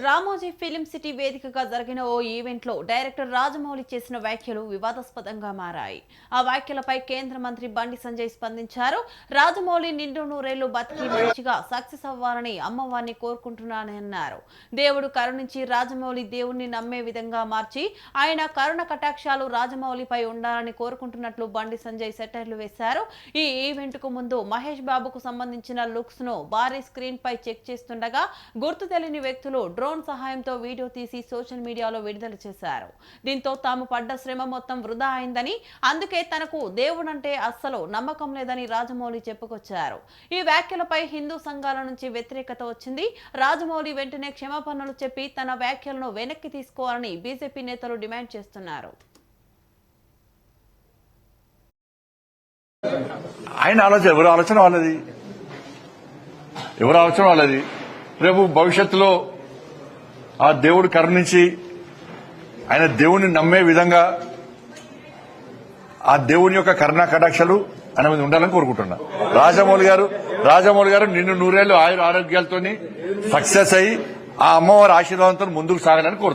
Ramoji film city వేదికగా జరిగిన ఓ event లో డైరెక్టర్ రాజమౌళి చేసిన వ్యాఖ్యలు వివాదాస్పదంగా మారాయి. ఆ వ్యాఖ్యలపై కేంద్ర మంత్రి బండి సంజయ్ స్పందించారు. రాజమౌళి నిండు నూరేళ్లు బతికి మంచిగా సక్సెస్ అవ్వాలని అమ్మవారిని కోరుకుంటున్నానని అన్నారు. దేవుడు కరుణించి రాజమౌళి దేవుణ్ణి నమ్మే విధంగా మార్చి ఆయన కరుణ కటాక్షాలు రాజమౌళిపై ఉండాలని కోరుకుంటున్నట్లు బండి సంజయ్ సెటైర్లు వేశారు. ఈ ఈవెంట్ కు ముందు మహేష్ బాబుకు సంబంధించిన లుక్స్ ను భారీ స్క్రీన్ పై చెక్ చేస్తుండగా గుర్తు తెలియని వ్యక్తులు డ్రోన్ సహాయంతో వీడియో తీసి సోషల్ మీడియాలో విడుదల చేశారు. దీంతో తాము పడ్డ శ్రమ మొత్తం వృధా అయిందని, అందుకే తనకు దేవుడంటే అస్సలు నమ్మకం లేదని రాజమౌళి చెప్పుకొచ్చారు. ఈ వ్యాఖ్యలపై హిందూ సంఘాల నుంచి వ్యతిరేకత వచ్చింది. రాజమౌళి వెంటనే క్షమాపణలు చెప్పి తన వ్యాఖ్యలను వెనక్కి తీసుకోవాలని బీజేపీ నేతలు డిమాండ్ చేస్తున్నారు. ఆయన ఆలోచన ఎవరు ఆలోచన వాళ్ళది. రేపు భవిష్యత్తులో ఆ దేవుడు కరుణించి ఆయన దేవుణ్ణి నమ్మే విధంగా ఆ దేవుని యొక్క కరుణా కటాక్షలు ఆయన మీద ఉండాలని కోరుకుంటున్నా. రాజమౌళి గారు నిన్ను నూరేళ్లు ఆయుర ఆరోగ్యాలతో సక్సెస్ అయ్యి ఆ అమ్మవారి ఆశీర్వాదంతో ముందుకు సాగాలని కోరుతున్నా.